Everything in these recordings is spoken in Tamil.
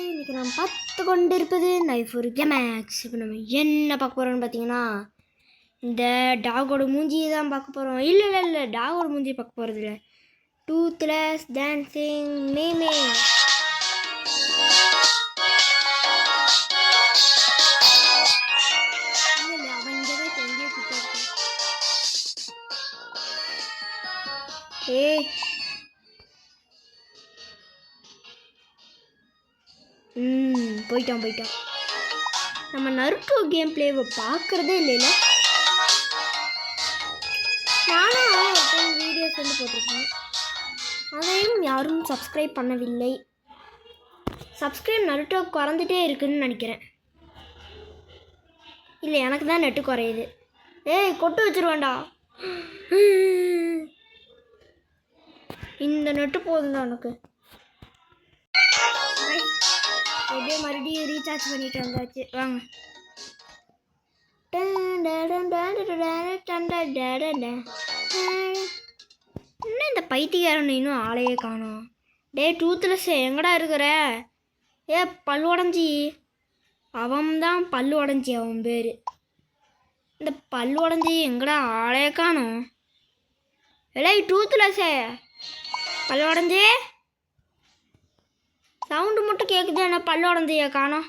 இன்னைக்கு நான் பார்த்து கொண்டு இருப்பது நைஃப் ஒரு கேமேக்ஸ். இப்போ நம்ம என்ன பார்க்க போகிறோம்னு பார்த்தீங்கன்னா, இந்த டாகோட மூஞ்சியை தான் பார்க்க போகிறோம். இல்லை டாகோட மூஞ்சியை பார்க்க போகிறது இல்லை, டூத்லெஸ் டான்சிங் மீமே. அவன் இங்கே தான் எங்கேயோ கிட்ட இருக்கான். போயிட்டான். நம்ம நருட்டோ கேம் பிளேவை பார்க்குறதே இல்லைல்ல. நானும் வீடியோஸ் வந்து போட்டிருக்கேன், அதையும் யாரும் சப்ஸ்கிரைப் பண்ணவில்லை. சப்ஸ்கிரைப் நருட்டோ குறைந்துட்டே இருக்குன்னு நினைக்கிறேன். இல்லை, எனக்கு தான் நெட்டு குறையுது. கொட்டு வச்சுருவேண்டா. இந்த நெட்டு போதும்டா எனக்கு. எப்படியே மறுபடியும் ரீசார்ஜ் பண்ணிட்டு வந்தாச்சு. வாங்க. என்ன இந்த பைத்தியக்காரன் இன்னும் ஆளையே காணோம். டூத்லெஸ் எங்கடா இருக்கிற? பல்லு உடஞ்சி. அவன் தான் பல்லு உடஞ்சி, அவன் பேர். இந்த பல்லு உடஞ்சி எங்கடா ஆளையே காணோம். டூத்லெஸ்ஸே பல்லு உடஞ்சி சவுண்டு மட்டும் கேட்குது, என்ன பல்லு உடஞ்சியா காணோம்.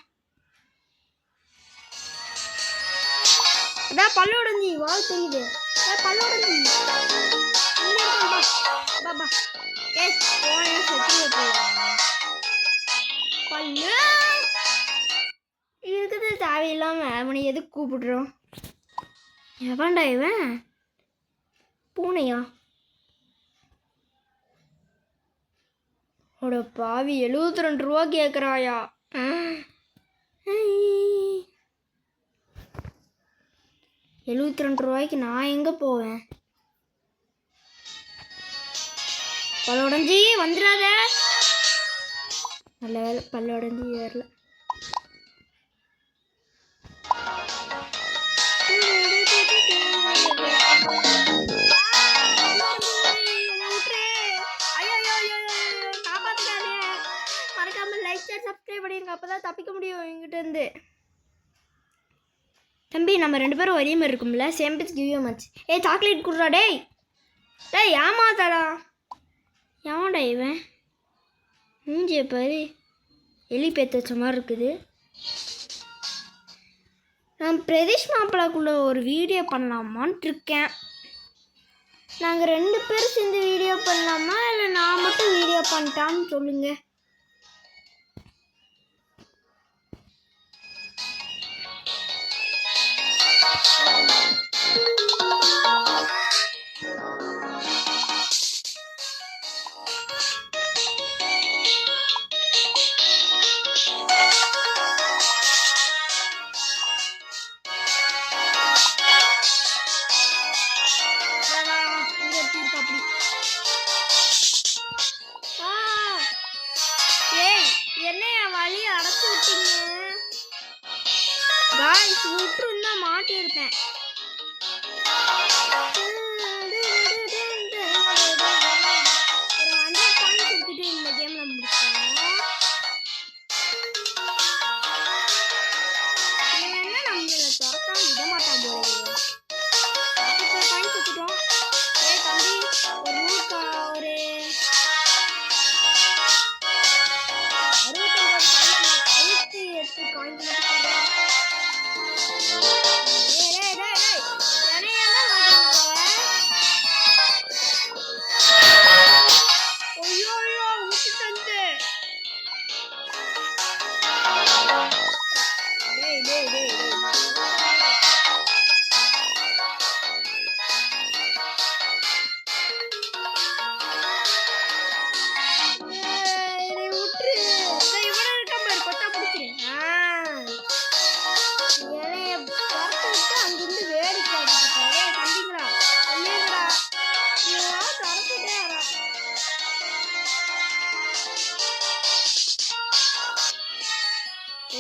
அதான் பல்லு உடஞ்சி வாழ் தெரியுது. பல்லு உடஞ்சி பாபா பல்லு இருக்குது. தேவையில்லாம அவனை எதுக்கு கூப்பிடுறோம்? எவன்டா இவன்? பூனையா? ஓட பாவி, 72 ரூபா கேட்குறாயா? 72 ரூபாய்க்கு நான் எங்கே போவேன்? பல்லு உடஞ்சி வந்துடாத. நல்ல வேலை பல்லு உடஞ்சி ஏறல. சப்ஸ்கிரைப் பண்ணிருங்க, அப்பதான் தப்பிக்க முடியும் என்கிட்ட இருந்து. தம்பி, நம்ம 2 பேரும் ஒரே மாதிரி இருக்கும்ல. Same pitch give you much. Chocolate குடுறா. டேய் ஏமாத்தாடா. எவன்டா இவன்? மூஞ்சிய பாரு, எலி பேத்து வச்ச மாதிரி இருக்குது. நான் பிரதீஷ் மாப்பிள்ளைக்குள்ள ஒரு வீடியோ பண்ணலாமான்ட்டு இருக்கேன். நாங்கள் 2 பேரும் சேர்ந்து வீடியோ பண்ணலாமா, இல்லை நான் மட்டும் வீடியோ பண்ணிட்டான்னு சொல்லுங்க. என்னைய வழி அடைச்சு விட்டீங்க. காய்ஸ், விட்டுருந்தா மாட்டியிருப்பேன். ஒரு 100 பாயிண்ட் கொடுத்துட்டு இந்த கேம்ல முடிச்சோம். இவன் என்ன நம்மள துரத்தாம விட மாட்டான் போல. 40 பாயிண்ட் கொடுத்துட்டோம். தம்பி, ஒரு நூறுக்கா ஒரு 68 காயின்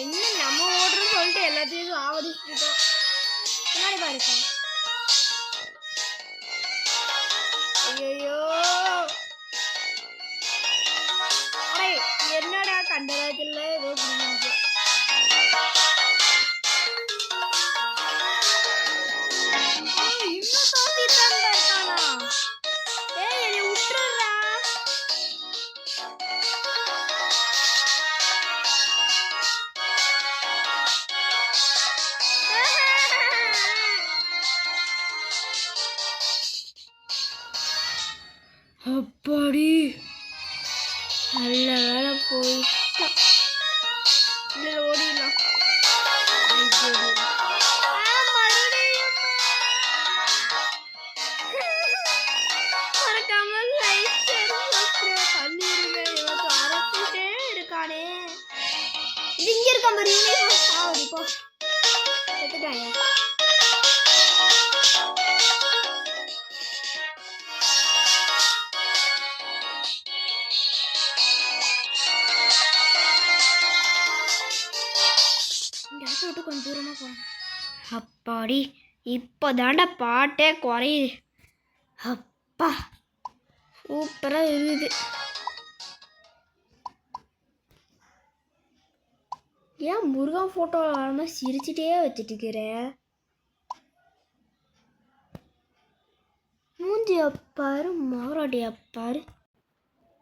என்ன நம்ம ஓடுறோம்னு சொல்லிட்டு எல்லாத்தையும் ஆவடிச்சுட்டோம். பின்னாடி பாருங்க. ஐயோ கண்டராஜில் ஏதோ புரியுது. இன்னும் தோத்திட்டான் இருக்கானா? என்னை விட்டுறா. அப்பாடி நல்ல வேலை போயிட்டா. இதில் ஓடிடலாம். மறக்காமல் லைக் பண்ணிருங்க. இவன் அரசிட்டே இருக்கானே. இது இங்கே இருக்க மாதிரி ஆகுது. இப்போ எடுத்துட்டாங்க. விட்டு கொஞ்சம் தூரமாக போகிறேன். அப்பாடி இப்போ தாண்டா பாட்டே குறையுது. அப்பா சூப்பராக இருக்குது. ஏன் முருகன் ஃபோட்டோ வராமல் சிரிச்சிட்டே வச்சுட்டுக்கிற? மூஞ்சி அப்பாரு மாறாடி அப்பாரு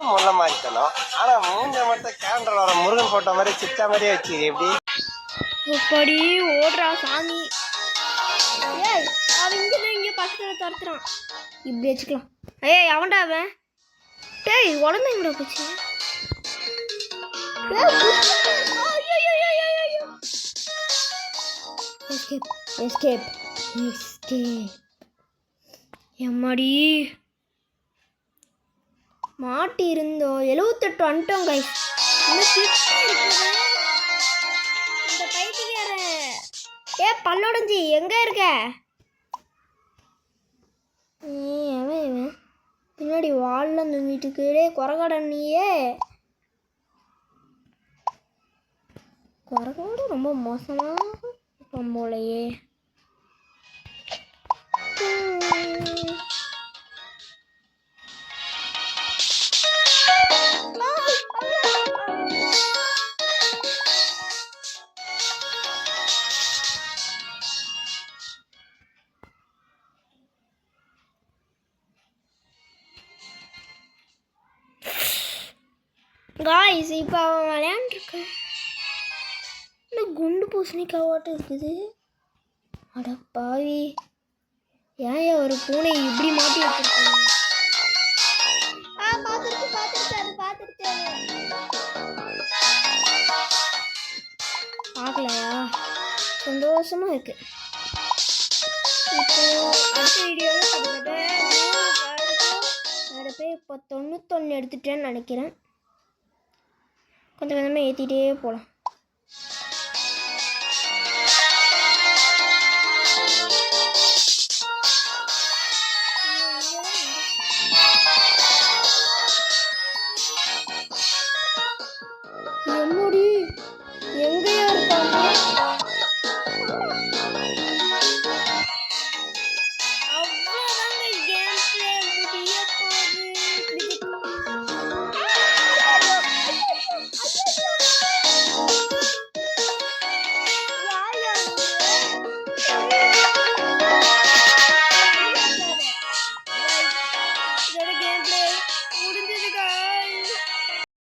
முள்ள மாறிக்கணும். ஆனா மூஞ்ச மட்டும் கேலண்டர் வர முருகன் போட்டோ மாதிரி சிச்சா மாதிரியே வச்சு எப்படி அப்படி ஓடுறா சாமி. ஏய் அவன் இங்கே பக்கத்தில் துரத்துறான். இப்படி வச்சுக்கலாம். ஏய் அவன்டா அவன். டேய் உடம்பு எங்கடா போச்சு? Escape escape escape. எம்மாடி மாட்டி இருந்தோம். 78 வந்துட்டோம் கைஸ். இந்த பைத்தியக்காரன். பல்லோடஞ்சி எங்க இருக்க? அவன் பின்னாடி வால்ல இந்த வீட்டுக்கு குறகடன். நீயே குறகோட ரொம்ப மோசமாக போலையே. காய்ஸ் இப்போ அவன் விளையாண்டுருக்க. இந்த குண்டு பூசணிக்காவாட்டம் இருக்குது. அட பாவி, ஏன் ஒரு பூனை இப்படி மாட்டி வச்சிருக்கீங்க? பார்க்கலையா? சந்தோஷமா இருக்கு. இப்போ அடுத்த வீடியோவில் இப்போ 91 எடுத்துட்டேன்னு நினைக்கிறேன். கொஞ்சம் கொஞ்சமாக ஏற்றிட்டே போகலாம்.